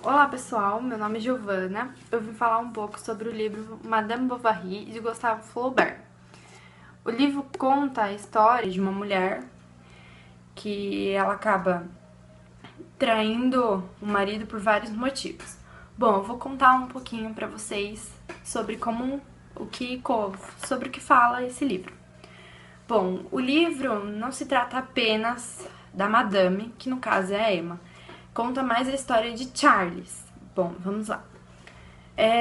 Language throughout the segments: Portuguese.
Olá pessoal, meu nome é Giovana. Eu vim falar um pouco sobre o livro Madame Bovary de Gustave Flaubert. O livro conta a história de uma mulher que ela acaba traindo o marido por vários motivos. Bom, eu vou contar um pouquinho pra vocês sobre sobre o que fala esse livro. Bom, o livro não se trata apenas da Madame, que no caso é a Emma. Conta mais a história de Charles. Bom, vamos lá.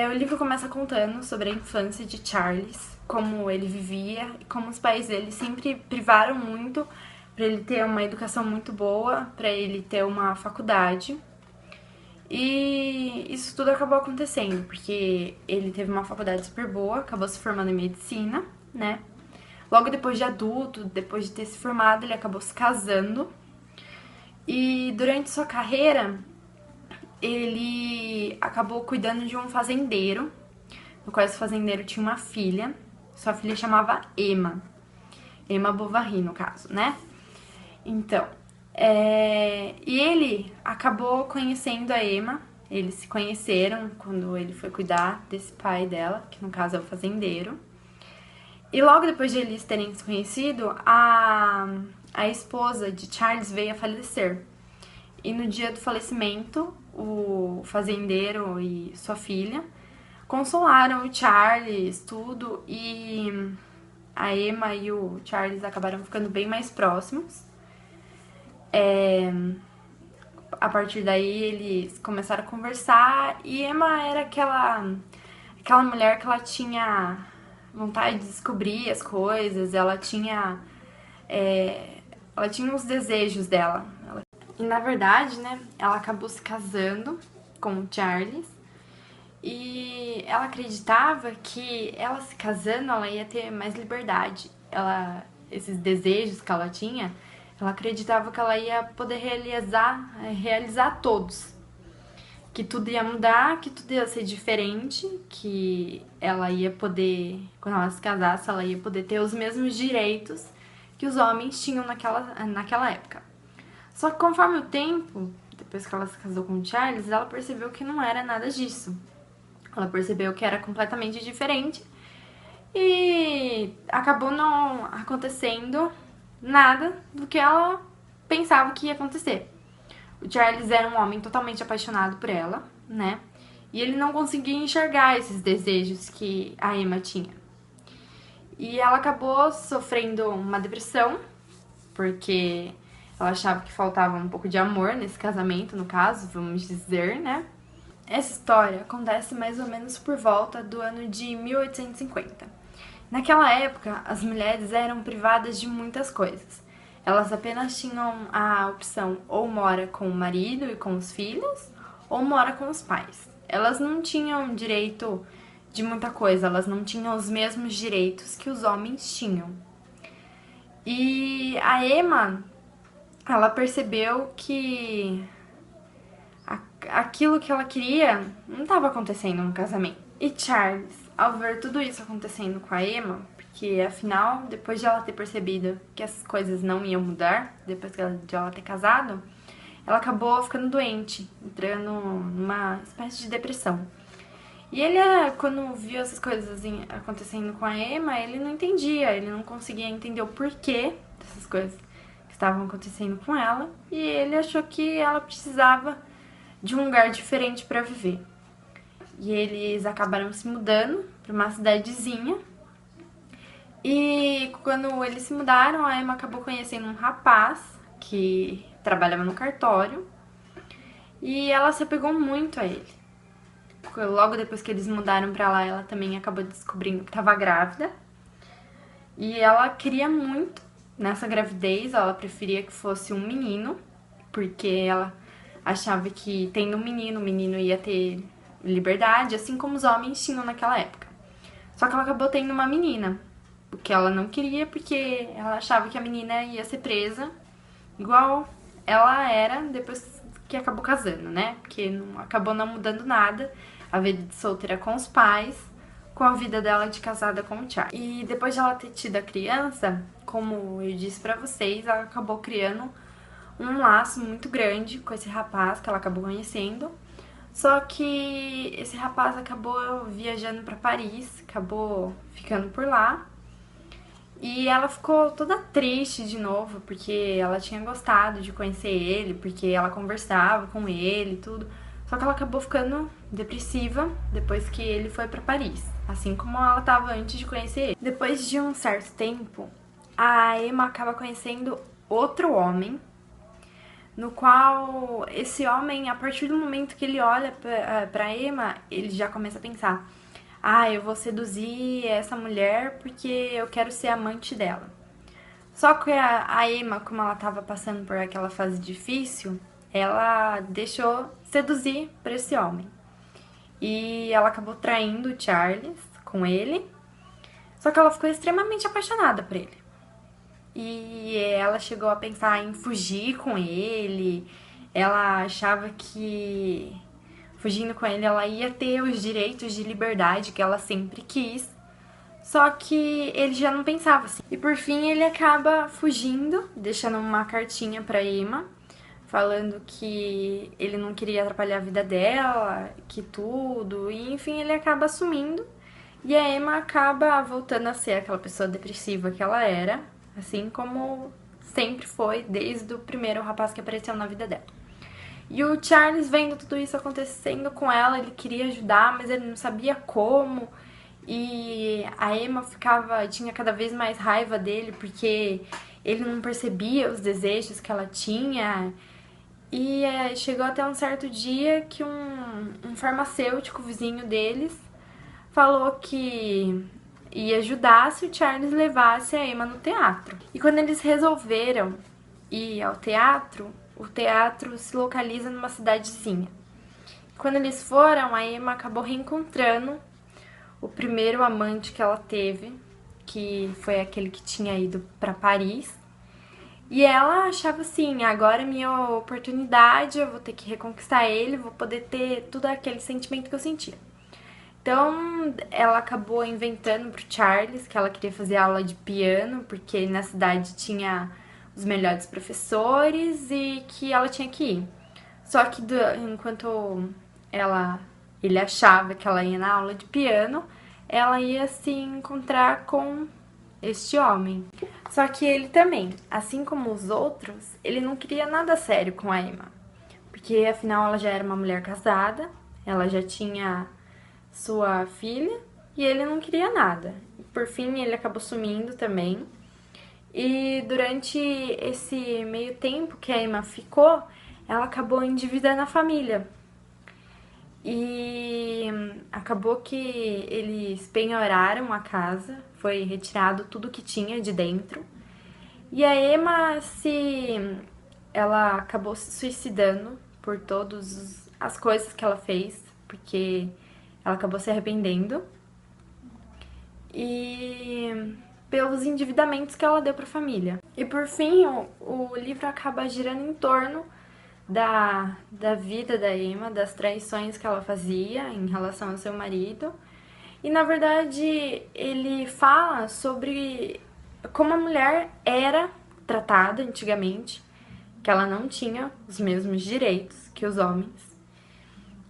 O livro começa contando sobre a infância de Charles, como ele vivia e como os pais dele sempre privaram muito para ele ter uma educação muito boa, para ele ter uma faculdade. E isso tudo acabou acontecendo, porque ele teve uma faculdade super boa, acabou se formando em medicina, né? Logo depois de adulto, depois de ter se formado, ele acabou se casando. E durante sua carreira, ele acabou cuidando de um fazendeiro, no qual esse fazendeiro tinha uma filha. Sua filha chamava Emma. Emma Bovary, no caso, né? Então, e ele acabou conhecendo a Emma. Eles se conheceram quando ele foi cuidar desse pai dela, que no caso é o fazendeiro. E logo depois de eles terem se conhecido, a esposa de Charles veio a falecer. E no dia do falecimento, o fazendeiro e sua filha consolaram o Charles, tudo, e a Emma e o Charles acabaram ficando bem mais próximos. A partir daí eles começaram a conversar e Emma era aquela mulher que ela tinha vontade de descobrir as coisas, ela tinha os desejos dela. E na verdade, né, ela acabou se casando com o Charles e ela acreditava que ela se casando, ela ia ter mais liberdade. Esses desejos que ela tinha, ela acreditava que ela ia poder realizar todos. Que tudo ia mudar, que tudo ia ser diferente, que ela ia poder, quando ela se casasse, ela ia poder ter os mesmos direitos que os homens tinham naquela época. Só que conforme o tempo, depois que ela se casou com o Charles, ela percebeu que não era nada disso. Ela percebeu que era completamente diferente e acabou não acontecendo nada do que ela pensava que ia acontecer. O Charles era um homem totalmente apaixonado por ela, né? E ele não conseguia enxergar esses desejos que a Emma tinha. E ela acabou sofrendo uma depressão, porque ela achava que faltava um pouco de amor nesse casamento, no caso, vamos dizer, né? Essa história acontece mais ou menos por volta do ano de 1850. Naquela época, as mulheres eram privadas de muitas coisas. Elas apenas tinham a opção ou mora com o marido e com os filhos, ou mora com os pais. Elas não tinham direito de muita coisa, elas não tinham os mesmos direitos que os homens tinham. E a Emma, ela percebeu que aquilo que ela queria não estava acontecendo no casamento. E Charles, ao ver tudo isso acontecendo com a Emma, porque afinal, depois de ela ter percebido que as coisas não iam mudar, depois de ela ter casado, ela acabou ficando doente, entrando numa espécie de depressão. E ele, quando viu essas coisas acontecendo com a Emma, ele não entendia, ele não conseguia entender o porquê dessas coisas que estavam acontecendo com ela, e ele achou que ela precisava de um lugar diferente para viver. E eles acabaram se mudando para uma cidadezinha. E quando eles se mudaram, a Emma acabou conhecendo um rapaz que trabalhava no cartório. E ela se apegou muito a ele. Logo depois que eles mudaram pra lá, ela também acabou descobrindo que estava grávida. E ela queria muito nessa gravidez, ela preferia que fosse um menino, porque ela achava que tendo um menino, o menino ia ter liberdade, assim como os homens tinham naquela época. Só que ela acabou tendo uma menina, o que ela não queria, porque ela achava que a menina ia ser presa, igual ela era depois que acabou casando, né? Porque acabou não mudando nada, a vida de solteira com os pais, com a vida dela de casada com o Charlie. E depois de ela ter tido a criança, como eu disse pra vocês, ela acabou criando um laço muito grande com esse rapaz que ela acabou conhecendo. Só que esse rapaz acabou viajando para Paris, acabou ficando por lá. E ela ficou toda triste de novo, porque ela tinha gostado de conhecer ele, porque ela conversava com ele e tudo. Só que ela acabou ficando depressiva depois que ele foi pra Paris, assim como ela estava antes de conhecer ele. Depois de um certo tempo, a Emma acaba conhecendo outro homem, no qual esse homem, a partir do momento que ele olha pra Emma, ele já começa a pensar: ah, eu vou seduzir essa mulher porque eu quero ser amante dela. Só que a Emma, como ela tava passando por aquela fase difícil, ela deixou seduzir por esse homem. E ela acabou traindo o Charles com ele. Só que ela ficou extremamente apaixonada por ele. E ela chegou a pensar em fugir com ele. Ela achava que fugindo com ele ela ia ter os direitos de liberdade que ela sempre quis. Só que ele já não pensava assim. E por fim ele acaba fugindo, deixando uma cartinha pra Emma, falando que ele não queria atrapalhar a vida dela, que tudo. E enfim, ele acaba sumindo. E a Emma acaba voltando a ser aquela pessoa depressiva que ela era, assim como sempre foi desde o primeiro rapaz que apareceu na vida dela. E o Charles, vendo tudo isso acontecendo com ela, ele queria ajudar, mas ele não sabia como. E a Emma tinha cada vez mais raiva dele, porque ele não percebia os desejos que ela tinha. E chegou até um certo dia que um farmacêutico vizinho deles falou que ia ajudar se o Charles levasse a Emma no teatro. E quando eles resolveram ir ao teatro, o teatro se localiza numa cidadezinha. Quando eles foram, a Emma acabou reencontrando o primeiro amante que ela teve, que foi aquele que tinha ido para Paris. E ela achava assim: agora é minha oportunidade, eu vou ter que reconquistar ele, vou poder ter tudo aquele sentimento que eu sentia. Então, ela acabou inventando pro Charles que ela queria fazer aula de piano, porque na cidade tinha os melhores professores e que ela tinha que ir. Só que enquanto ele achava que ela ia na aula de piano, ela ia se encontrar com este homem. Só que ele também, assim como os outros, ele não queria nada sério com a Emma. Porque afinal ela já era uma mulher casada, ela já tinha sua filha e ele não queria nada. Por fim, ele acabou sumindo também. E durante esse meio tempo que a Emma ficou, ela acabou endividando a família. E acabou que eles penhoraram a casa, foi retirado tudo que tinha de dentro. E a Emma ela acabou se suicidando por todas as coisas que ela fez, porque ela acabou se arrependendo. E pelos endividamentos que ela deu para a família. E por fim, o livro acaba girando em torno da vida da Emma, das traições que ela fazia em relação ao seu marido. E na verdade ele fala sobre como a mulher era tratada antigamente, que ela não tinha os mesmos direitos que os homens.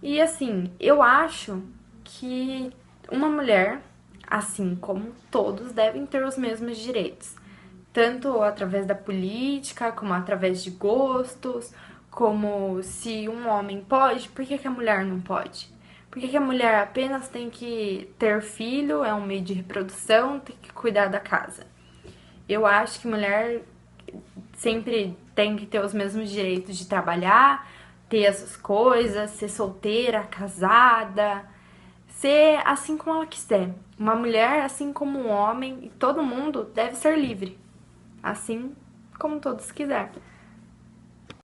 E assim, eu acho que uma mulher, assim como todos, devem ter os mesmos direitos, tanto através da política, como através de gostos, como se um homem pode, por que a mulher não pode? Por que a mulher apenas tem que ter filho, é um meio de reprodução, tem que cuidar da casa? Eu acho que mulher sempre tem que ter os mesmos direitos de trabalhar, ter essas coisas, ser solteira, casada, ser assim como ela quiser. Uma mulher, assim como um homem, e todo mundo deve ser livre, assim como todos quiserem.